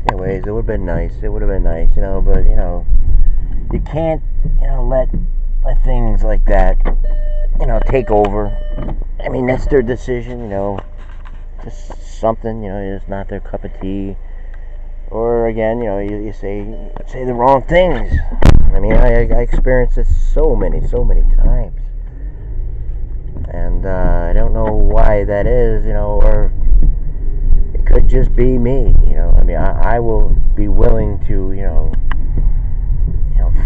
Anyways, it would have been nice. It would have been nice, but you can't, let things like that, take over. I mean, that's their decision, just something, it's not their cup of tea. Or again, you say the wrong things. I mean, I experienced this so many times, and I don't know why that is, or it could just be me. I mean, I will be willing to,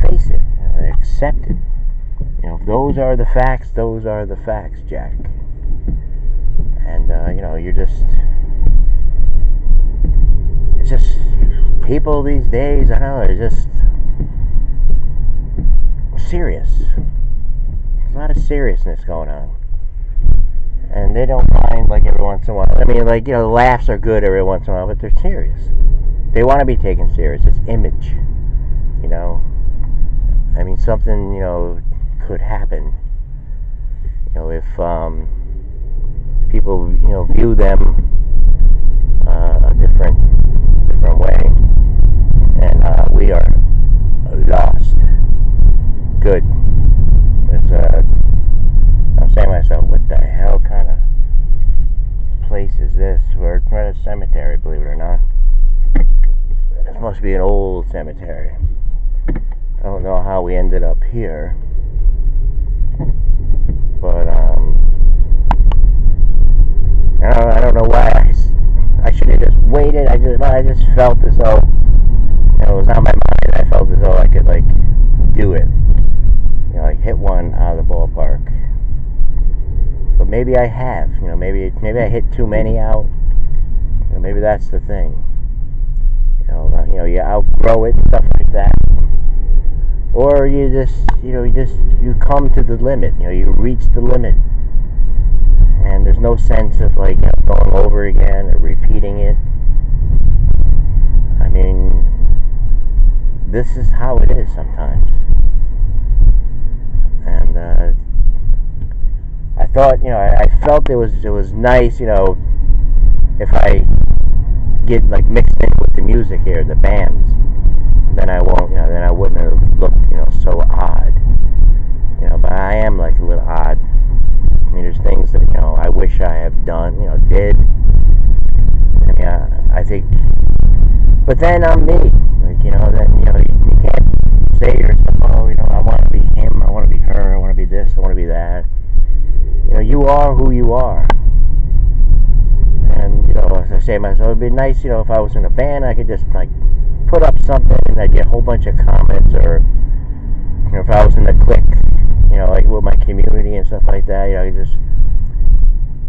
face it, accept it. If those are the facts, those are the facts, Jack. And you're just, it's just people these days. I don't know, it's just serious. There's a lot of seriousness going on. And they don't mind, like, every once in a while. I mean, like, laughs are good every once in a while, but they're serious. They want to be taken serious. It's image, I mean, something, could happen, if people, view them a different way, and we are lost. Good. I'm saying to myself, what the hell kind of place is this? We're at a cemetery, believe it or not. This must be an old cemetery. I don't know how we ended up here, but I don't know why I should have just waited. I just felt as though it was on my mind. I felt as though I could, like, do it, like hit one out of the ballpark. But maybe I have, maybe I hit too many out. Maybe that's the thing. You outgrow it, stuff like that. Or you just, you come to the limit. You reach the limit, and there's no sense of, like, going over again or repeating it. I mean, this is how it is sometimes. And I thought, I felt it was nice, if I get, like, mixed in with the music here, the bands, then I won't, then I wouldn't have looked, so odd. But I am, like, a little odd. I mean, there's things that, I wish I have done, did. I mean, I think, but then I'm me. Like, then, you can't say to yourself, oh, I want to be him, I want to be her, I want to be this, I want to be that. You are who you are. And, as I say to myself, it'd be nice, if I was in a band, I could just, like, put up something and I'd get a whole bunch of comments, or, if I was in the clique, like with my community and stuff like that, I could just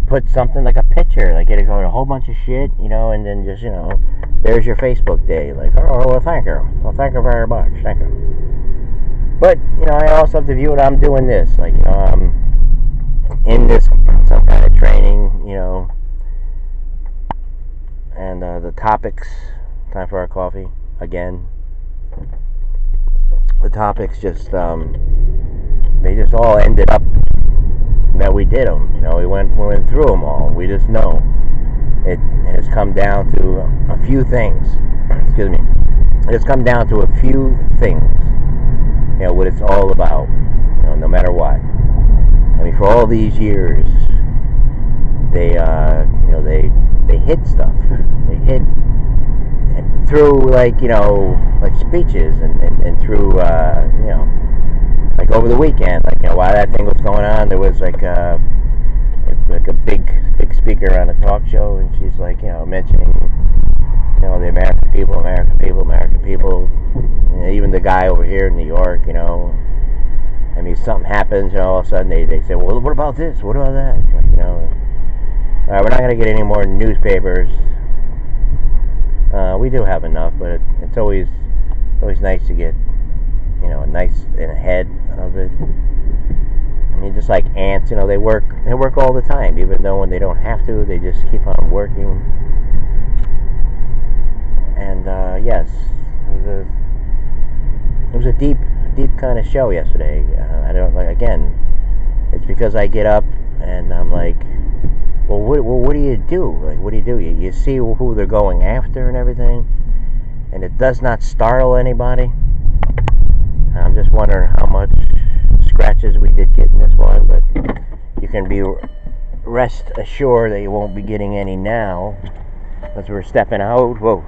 put something, like a picture, like get a whole bunch of shit, and then just, there's your Facebook day, like, oh, well, thank you very much, thank you. But, I also have to view it, I'm doing this, like, I'm in this, some kind of training, and the topics, time for our coffee, again, the topics just, they just all ended up that we did them, we went through them all, we just know, it has come down to a few things, excuse me, it has come down to a few things, what it's all about, no matter what. I mean, for all these years, they hid stuff. They hid through, like, like speeches and through, like over the weekend, like, while that thing was going on, there was like a big speaker on a talk show, and she's like, mentioning, the American people, even the guy over here in New York, I mean, something happens, all of a sudden they say, well, what about this? What about that? We're not going to get any more newspapers. We do have enough, but it's always nice to get, a nice in ahead of it. I mean, just like ants, they work all the time, even though when they don't have to, they just keep on working. And yes, it was a deep kind of show yesterday. I don't, like, again, it's because I get up and I'm like, well, what do you do? Like, what do? You see who they're going after and everything, it does not startle anybody. I'm just wondering how much scratches we did get in this one, but you can be rest assured that you won't be getting any now, as we're stepping out. Whoa,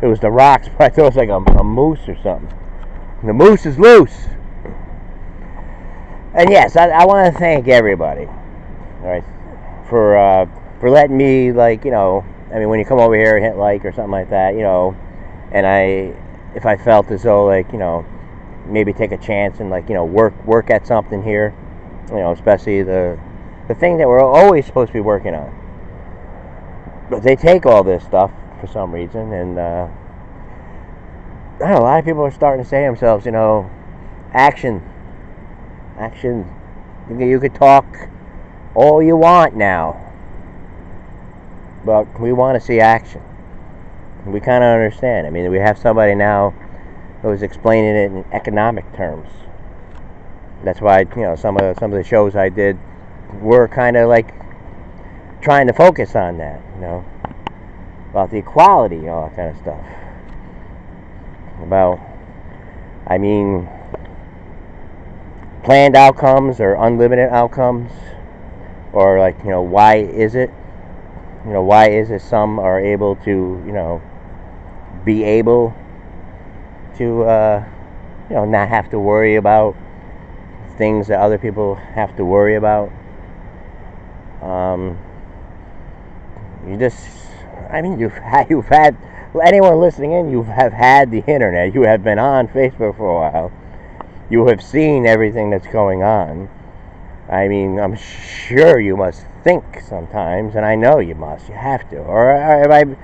it was the rocks, but I thought it was like a moose or something. The moose is loose. And yes, I want to thank everybody, all right, for letting me, like, you know, I mean, when you come over here and hit like or something like that, you know, and if I felt as though, like, you know, maybe take a chance and, like, you know, work at something here, you know, especially the thing that we're always supposed to be working on. But they take all this stuff for some reason, and I don't know, a lot of people are starting to say to themselves, you know, action. You could talk all you want now, but we want to see action. We kind of understand. I mean, we have somebody now who's explaining it in economic terms. That's why, you know, some of the shows I did were kind of like trying to focus on that, you know, about the equality and all that kind of stuff. About, I mean, planned outcomes or unlimited outcomes, or, like, you know, why is it some are able to, you know, be able to, you know, not have to worry about things that other people have to worry about. You've had anyone listening in, you have had the internet, you have been on Facebook for a while, you have seen everything that's going on. I mean, I'm sure you must think sometimes, and I know you must. You have to. Or am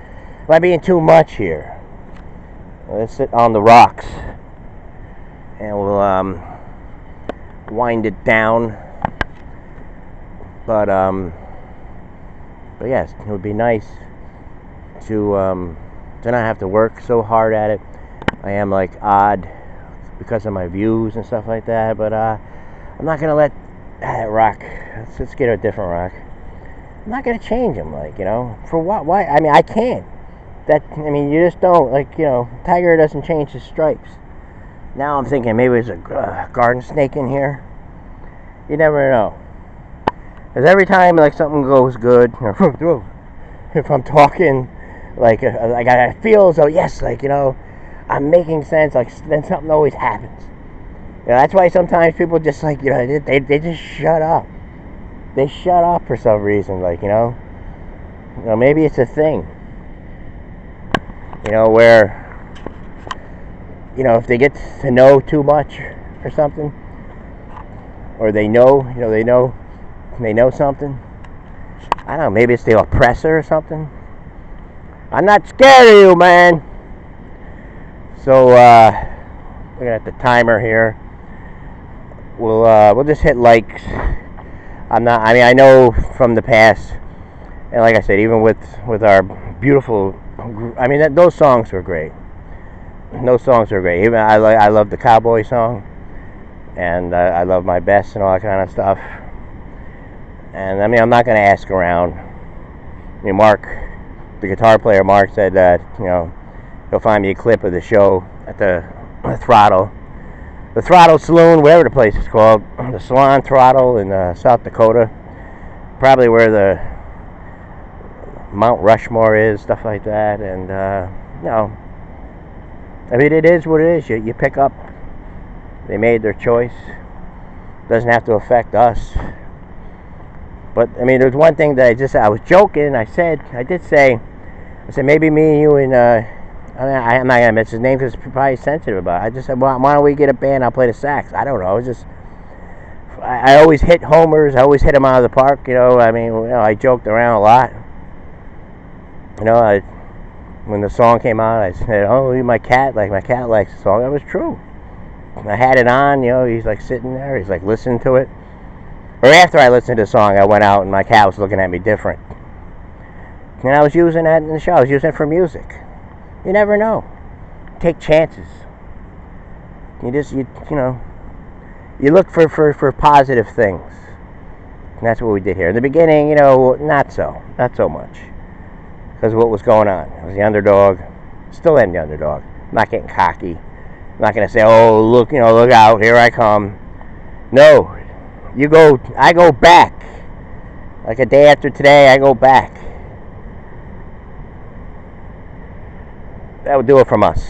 I being too much here? Let's sit on the rocks, and we'll wind it down. But yes, it would be nice to not have to work so hard at it. I am, like, odd because of my views and stuff like that, but I'm not gonna let that rock. Let's get a different rock. I'm not gonna change them, like, you know, for what? Why? I mean, I can't. You just don't, like, you know, tiger doesn't change his stripes. Now I'm thinking maybe there's a garden snake in here. You never know. Because every time, like, something goes good, if I'm talking, like I feel as though, yes, like, you know, I'm making sense, like, then something always happens. You know, that's why sometimes people just, like, you know, they just shut up. They shut up for some reason, like, you know, maybe it's a thing, you know, where, you know, if they get to know too much or something, or they know something, I don't know, maybe it's the oppressor or something. I'm not scared of you, man. So, looking at the timer here, we'll just hit likes. I know from the past, and like I said, even with our beautiful, I mean, those songs were great. Those songs are great. Even I love the cowboy song, and I love My Best and all that kind of stuff. And I mean, I'm not going to ask around. I mean, Mark, the guitar player, Mark, said that, you know, he'll find me a clip of the show at the Throttle Saloon, whatever the place is called, the Salon Throttle in South Dakota, probably where the Mount Rushmore is, stuff like that. And you know, I mean, it is what it is. You pick up. They made their choice. Doesn't have to affect us. But I mean, there's one thing that I was joking. I said maybe me and you and I'm not gonna mention his name because he's probably sensitive about it. I just said, well, why don't we get a band? I'll play the sax. I don't know. I always hit homers. I always hit them out of the park. You know, I mean, you know, I joked around a lot. You know, when the song came out, I said, "Oh, my cat likes the song." That was true. I had it on. You know, he's like sitting there. He's like listening to it. Or after I listened to the song, I went out and my cat was looking at me different. And I was using that in the show. I was using it for music. You never know. Take chances. You look for positive things. And that's what we did here. In the beginning, you know, not so much. Because of what was going on. I was the underdog. Still am the underdog. not getting cocky. I'm not going to say, oh, look, look out, here I come. No, I go back. Like a day after today, I go back. That would do it from us.